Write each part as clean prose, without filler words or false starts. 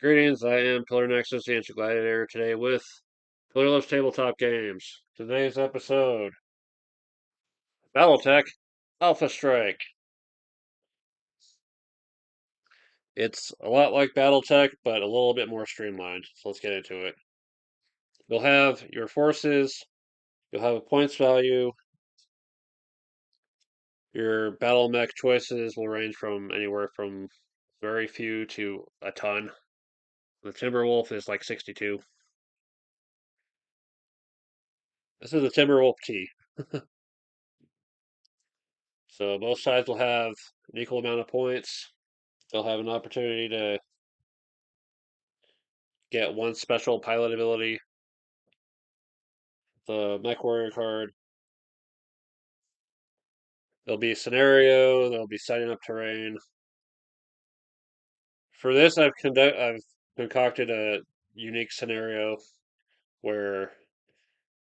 Greetings, I am Pillar Nexus, the Ancient Gladiator, today with Pillar Loves Tabletop Games. Today's episode, BattleTech Alpha Strike. It's a lot like BattleTech, but a little bit more streamlined, so let's get into it. You'll have your forces, you'll have a points value, your battle mech choices will range from anywhere from very few to a ton. The Timberwolf is like 62. This is the Timberwolf T. So both sides will have an equal amount of points. They'll have an opportunity to get one special pilot ability, the Mech Warrior card. There'll be a scenario, there'll be setting up terrain. For this, I've concocted a unique scenario where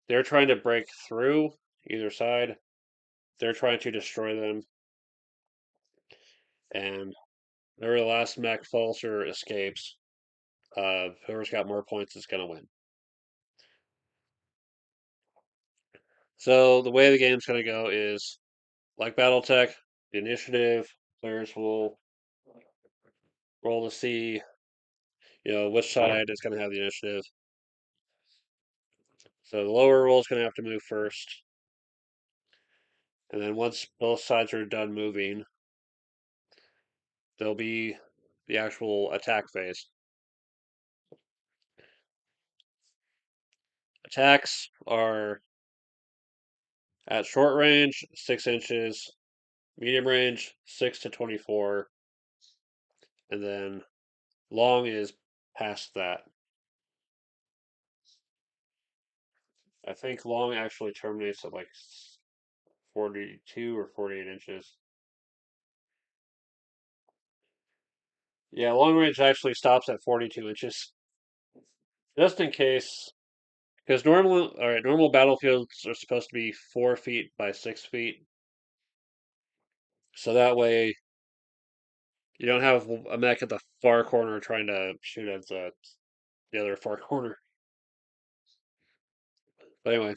they're trying to break through either side. They're trying to destroy them, and whoever the last mech falls or escapes, whoever's got more points is going to win. So the way the game's going to go is like BattleTech, the initiative, players will roll to see, which side is going to have the initiative. So the lower roll is going to have to move first. And then once both sides are done moving, there'll be the actual attack phase. Attacks are at short range, 6 inches, medium range, 6 to 24, and then long is past that. I think long actually terminates at like 42 or 48 inches. Yeah, long range actually stops at 42 inches. Just in case, because normal battlefields are supposed to be 4 feet by 6 feet. So that way you don't have a mech at the far corner trying to shoot at the other far corner. But anyway,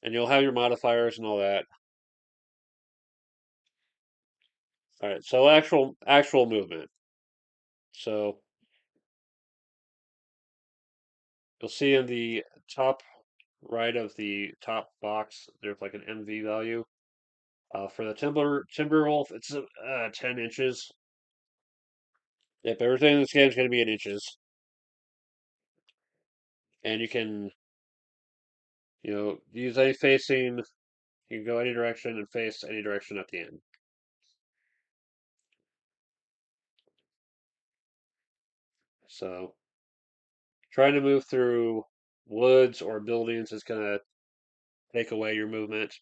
and you'll have your modifiers and all that. All right, so actual movement. So you'll see in the top right of the top box, there's like an MV value. For the Timberwolf, it's 10 inches. Yep, everything in this game is going to be in inches, and you can, use any facing. You can go any direction and face any direction at the end. So trying to move through woods or buildings is going to take away your movement.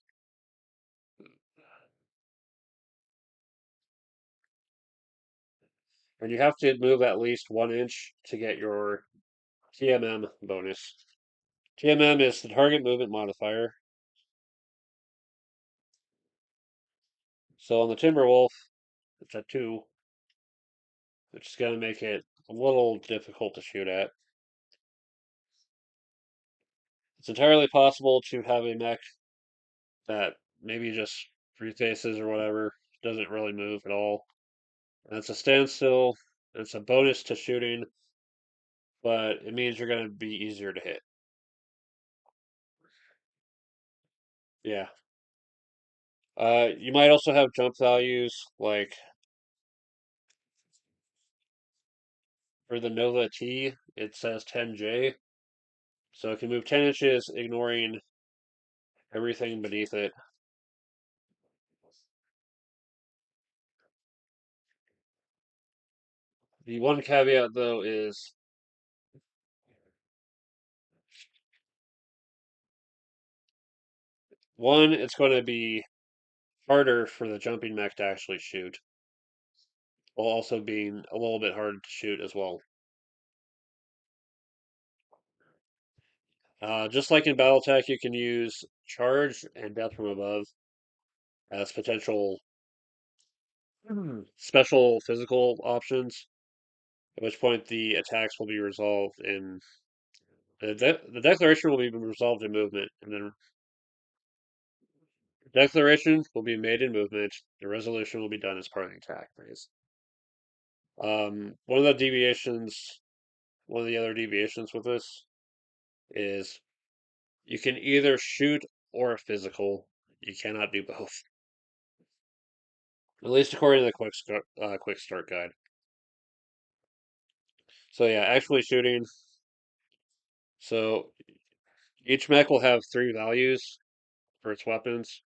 And you have to move at least 1 inch to get your TMM bonus. TMM is the target movement modifier. So on the Timberwolf, it's a 2, which is going to make it a little difficult to shoot at. It's entirely possible to have a mech that maybe just free faces or whatever, doesn't really move at all. And it's a standstill. It's a bonus to shooting, but it means you're going to be easier to hit. Yeah. You might also have jump values, like for the Nova T, it says 10J. So it can move 10 inches, ignoring everything beneath it. The one caveat, though, is one, it's going to be harder for the jumping mech to actually shoot, while also being a little bit harder to shoot as well. Just like in BattleTech, you can use charge and death from above as potential special physical options. at which point the attacks will be resolved in the declaration will be resolved in movement, and then declaration will be made in movement. The resolution will be done as part of the attack phase. One of the deviations, one of the other deviations with this is you can either shoot or physical. You cannot do both, at least according to the quick start guide. So yeah, actually shooting. So each mech will have three values for its weapons.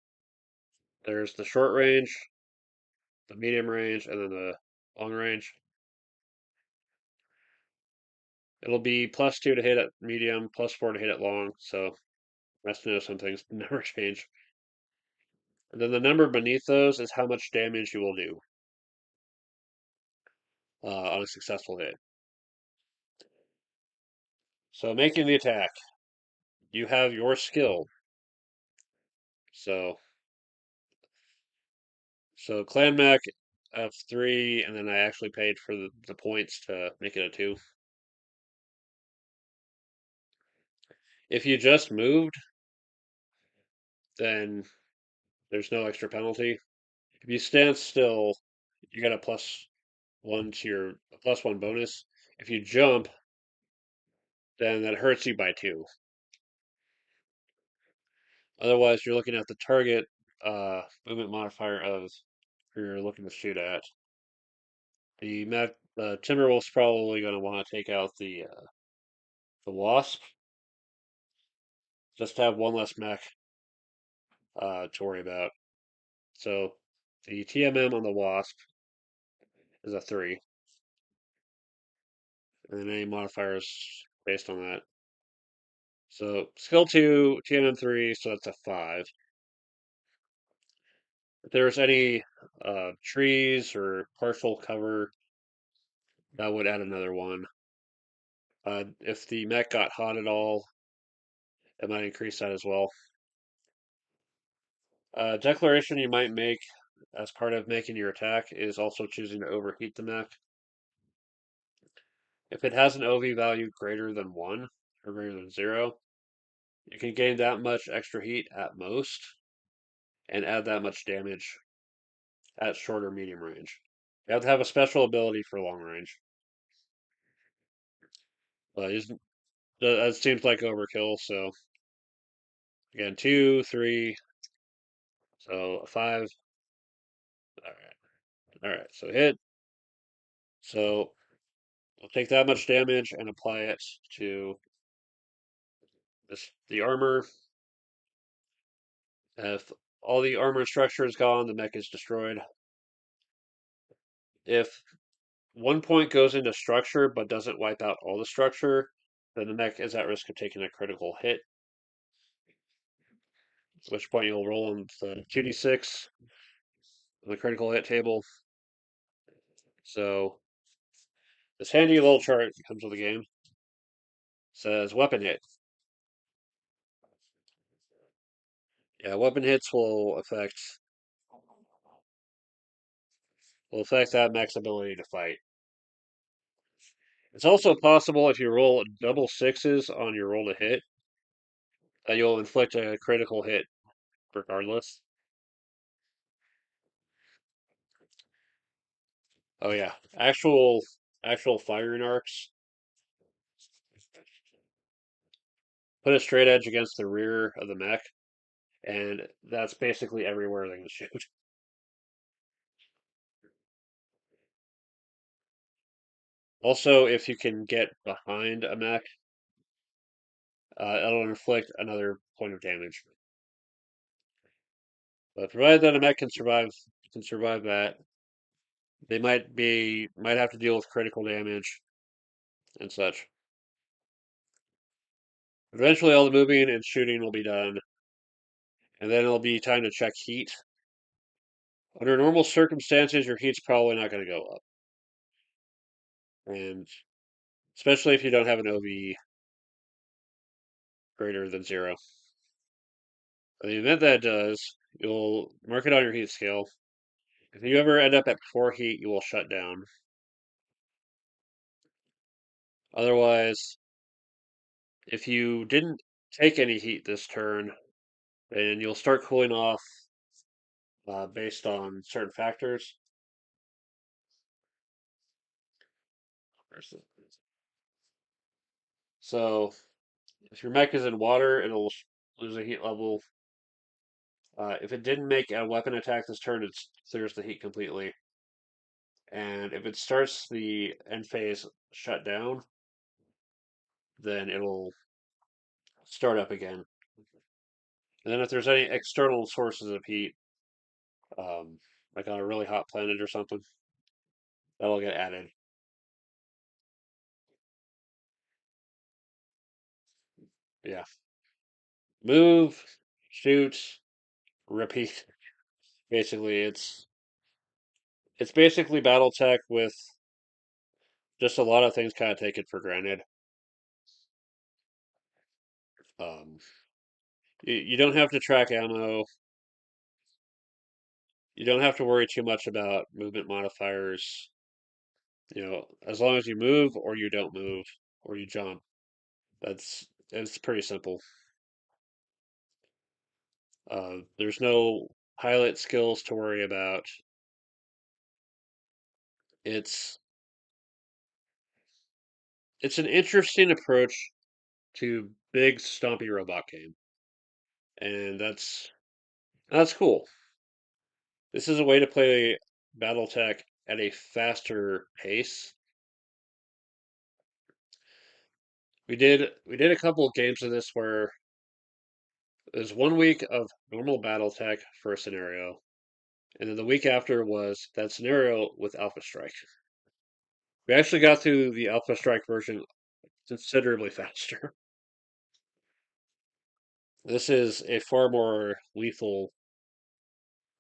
There's the short range, the medium range, and then the long range. It'll be +2 to hit at medium, +4 to hit at long. So nice to know some things never change. And then the number beneath those is how much damage you will do on a successful hit. So making the attack, you have your skill. So clan mech F3, and then I actually paid for the points to make it a 2. If you just moved, then there's no extra penalty. If you stand still, you get a +1 to your a +1 bonus. If you jump, then that hurts you by 2. Otherwise, you're looking at the target movement modifier of who you're looking to shoot at. The Timberwolf's probably going to want to take out the Wasp, just to have one less mech to worry about. So the TMM on the Wasp is a 3, and then any modifiers based on that. So skill 2, TMM 3, so that's a 5. If there's any trees or partial cover, that would add another 1. If the mech got hot at all, it might increase that as well. Declaration you might make as part of making your attack is also choosing to overheat the mech. If it has an OV value greater than 1 or greater than 0, you can gain that much extra heat at most and add that much damage at short or medium range. You have to have a special ability for long range. But that seems like overkill, so again, 2, 3, so a 5. Alright, so hit. So we'll take that much damage and apply it to the armor. If all the armor structure is gone, the mech is destroyed. If 1 point goes into structure but doesn't wipe out all the structure, then the mech is at risk of taking a critical hit. At which point you'll roll on the 2d6 on the critical hit table. So this handy little chart that comes with the game says weapon hit. Yeah, weapon hits will affect that mech's ability to fight. It's also possible if you roll double sixes on your roll to hit that you'll inflict a critical hit regardless. Oh yeah, actual firing arcs. Put a straight edge against the rear of the mech, and that's basically everywhere they can shoot. Also, if you can get behind a mech, it'll inflict another point of damage. But provided that a mech can survive that, they might have to deal with critical damage and such. Eventually, all the moving and shooting will be done, and then it'll be time to check heat. Under normal circumstances, your heat's probably not going to go up, and especially if you don't have an OV greater than 0. In the event that it does, you'll mark it on your heat scale. If you ever end up at 4 heat, you will shut down. Otherwise, if you didn't take any heat this turn, then you'll start cooling off based on certain factors. So if your mech is in water, it'll lose a heat level. If it didn't make a weapon attack this turn, it clears the heat completely. And if it starts the end phase shut down, then it'll start up again. And then if there's any external sources of heat, um, like on a really hot planet or something, that'll get added. Yeah. Move, shoot, repeat. Basically, it's basically BattleTech with just a lot of things kind of taken for granted. Um, you don't have to track ammo. You don't have to worry too much about movement modifiers. As long as you move or you don't move or you jump, it's pretty simple. There's no pilot skills to worry about. It's it's an interesting approach to big stompy robot game, and that's cool. This is a way to play BattleTech at a faster pace. We did a couple of games of this where there's 1 week of normal BattleTech for a scenario, and then the week after was that scenario with Alpha Strike. We actually got through the Alpha Strike version considerably faster. This is a far more lethal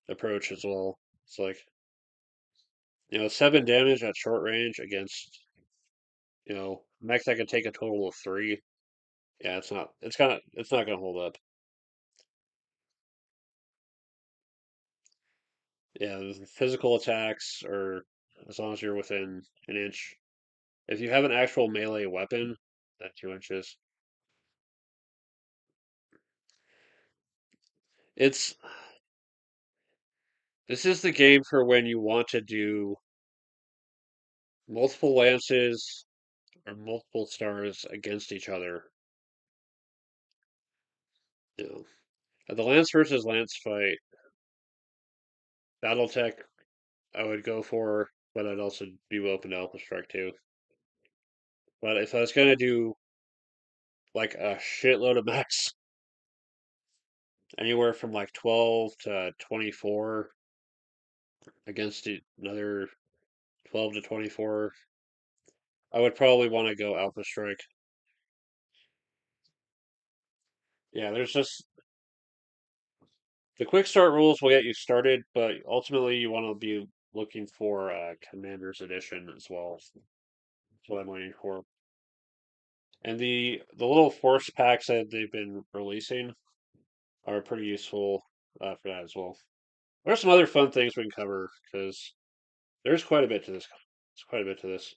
approach as well. It's like, 7 damage at short range against, mechs that can take a total of three. Yeah, it's not gonna hold up. Yeah, the physical attacks are as long as you're within an inch. If you have an actual melee weapon, then 2 inches. It's this is the game for when you want to do multiple lances or multiple stars against each other. You know, the lance versus lance fight, BattleTech, I would go for, but I'd also be open to Alpha Strike too. But if I was gonna do like a shitload of mechs, anywhere from like 12 to 24 against another 12 to 24, I would probably want to go Alpha Strike. Yeah, there's just the quick start rules will get you started, but ultimately you want to be looking for Commander's Edition as well. That's what I'm waiting for. And the little force packs that they've been releasing are pretty useful for that as well. What are some other fun things we can cover? Because there's quite a bit to this. There's quite a bit to this.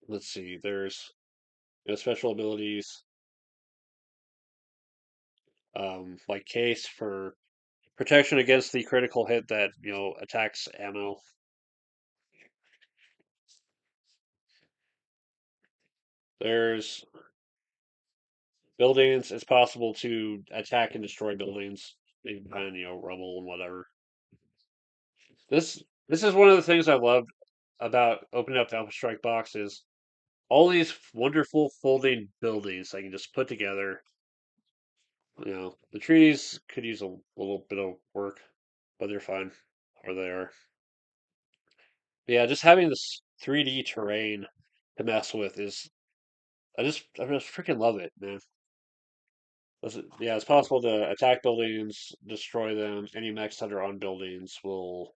Let's see. There's special abilities, like case for protection against the critical hit that attacks ammo. There's buildings. It's possible to attack and destroy buildings, even behind rubble and whatever. This is one of the things I loved about opening up the Alpha Strike box is all these wonderful folding buildings I can just put together. The trees could use a little bit of work, but they're fine where they are. But yeah, just having this 3D terrain to mess with is I just freaking love it, man. Yeah, it's possible to attack buildings, destroy them. Any mechs that are on buildings will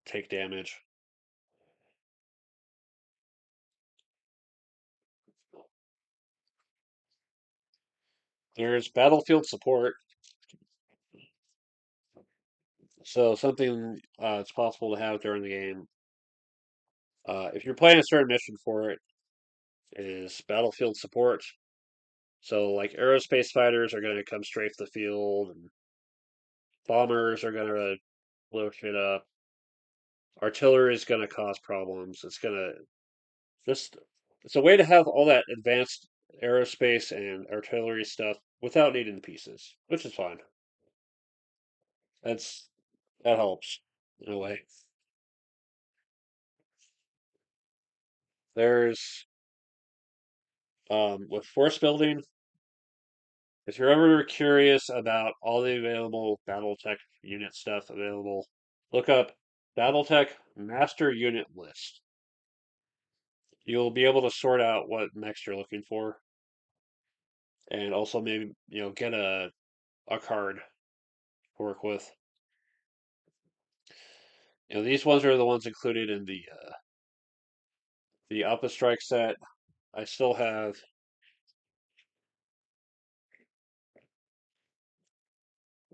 take damage. There's battlefield support, so something it's possible to have during the game. If you're playing a certain mission for it, is battlefield support. So like aerospace fighters are going to come straight to the field, and bombers are going to blow shit up. Artillery is going to cause problems. It's going to just it's a way to have all that advanced aerospace and artillery stuff without needing the pieces, which is fine. That's that helps in a way. There's with force building, if you're ever curious about all the available BattleTech unit stuff available, look up BattleTech Master Unit List. You'll be able to sort out what mechs you're looking for, and also maybe get a card to work with. These ones are the ones included in the Alpha Strike set. I still have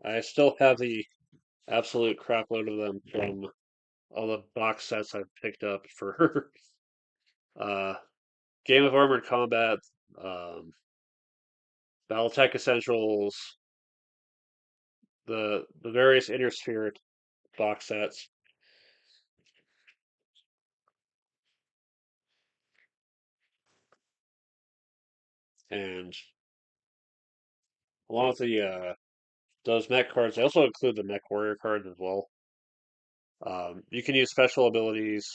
I still have the absolute crap load of them from all the box sets I've picked up for uh, Game of Armored Combat, um, BattleTech Essentials, the various Inner Spirit box sets, and along with the those mech cards, I also include the Mech Warrior cards as well. You can use special abilities.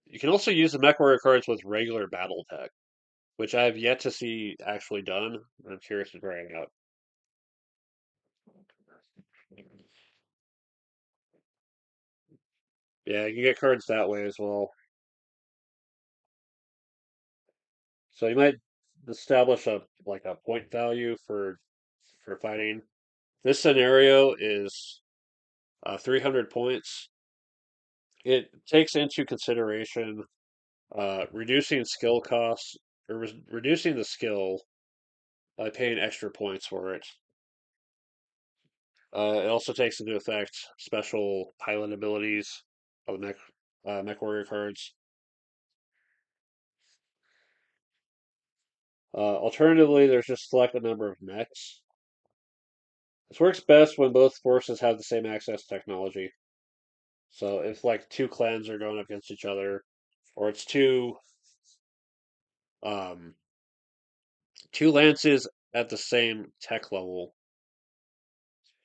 You can also use the Mech Warrior cards with regular BattleTech, which I have yet to see actually done. I'm curious to try it out. Yeah, you can get cards that way as well. So you might establish a like a point value for fighting. This scenario is 300 points. It takes into consideration reducing skill costs or reducing the skill by paying extra points for it. It also takes into effect special pilot abilities of the mech warrior cards. Alternatively, there's just select a number of mechs. This works best when both forces have the same access technology. So if like two clans are going up against each other, or it's um, two lances at the same tech level,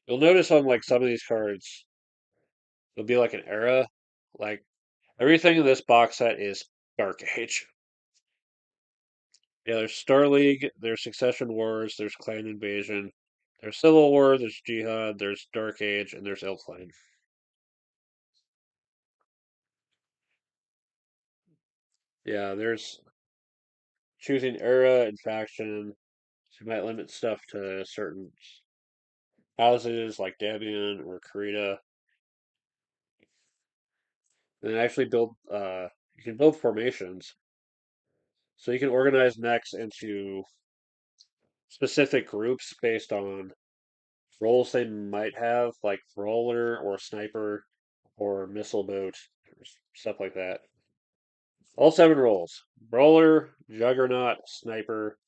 you'll notice on like some of these cards, it'll be like an era. Like everything in this box set is Dark Age. Yeah, there's Star League, there's Succession Wars, there's Clan Invasion, there's Civil War, there's Jihad, there's Dark Age, and there's Elfline. Yeah, there's choosing era and faction. So you might limit stuff to certain houses like Davion or Karita. And actually build you can build formations. So you can organize mechs into specific groups based on roles they might have, like brawler or sniper or missile boat, or stuff like that. All seven roles: brawler, juggernaut, sniper,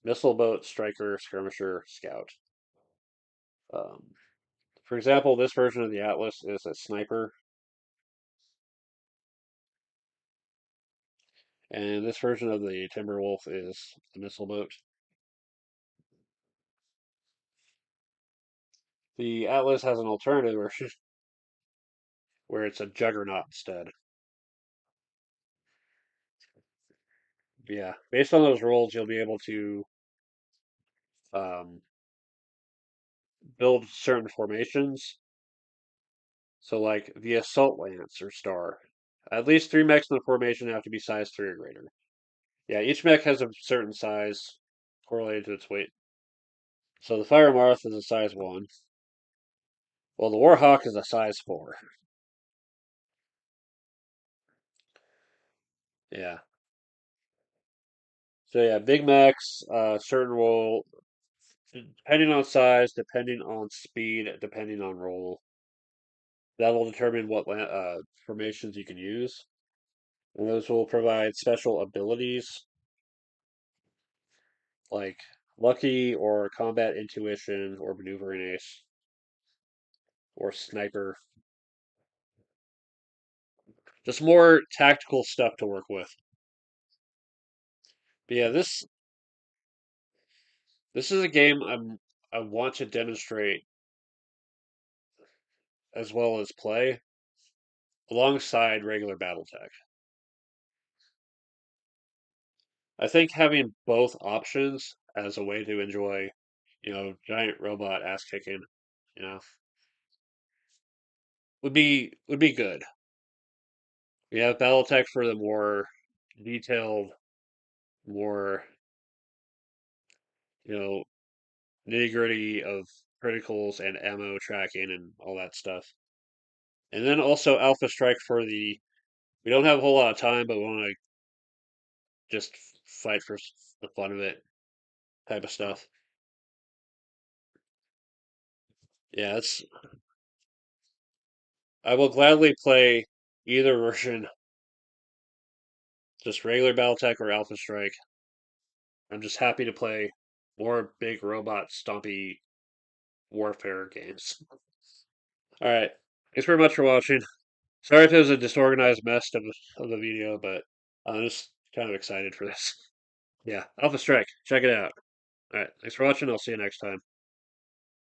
missile boat, striker, skirmisher, scout. Um, for example, this version of the Atlas is a sniper, and this version of the Timberwolf is a missile boat. The Atlas has an alternative version where it's a juggernaut instead. Yeah, based on those roles, you'll be able to um, build certain formations. So, like the assault lance or star, at least three mechs in the formation have to be size three or greater. Yeah, each mech has a certain size correlated to its weight. So the Fire Marth is a size one. Well, the Warhawk is a size four. Yeah. So yeah, big mechs, certain role, depending on size, depending on speed, depending on role. That will determine what formations you can use. And those will provide special abilities like lucky or combat intuition or maneuvering ace or sniper. Just more tactical stuff to work with. But yeah, this is a game I want to demonstrate as well as play alongside regular BattleTech. I think having both options as a way to enjoy, giant robot ass kicking, you know, would be good. We have BattleTech for the more detailed, more, you know, nitty gritty of criticals and ammo tracking and all that stuff. And then also Alpha Strike for we don't have a whole lot of time, but we want to just fight for the fun of it type of stuff. Yeah, I will gladly play either version, just regular BattleTech or Alpha Strike. I'm just happy to play more big robot stompy warfare games. All right. Thanks very much for watching. Sorry if it was a disorganized mess of the video, but I'm just kind of excited for this. Yeah, Alpha Strike. Check it out. All right. Thanks for watching. I'll see you next time.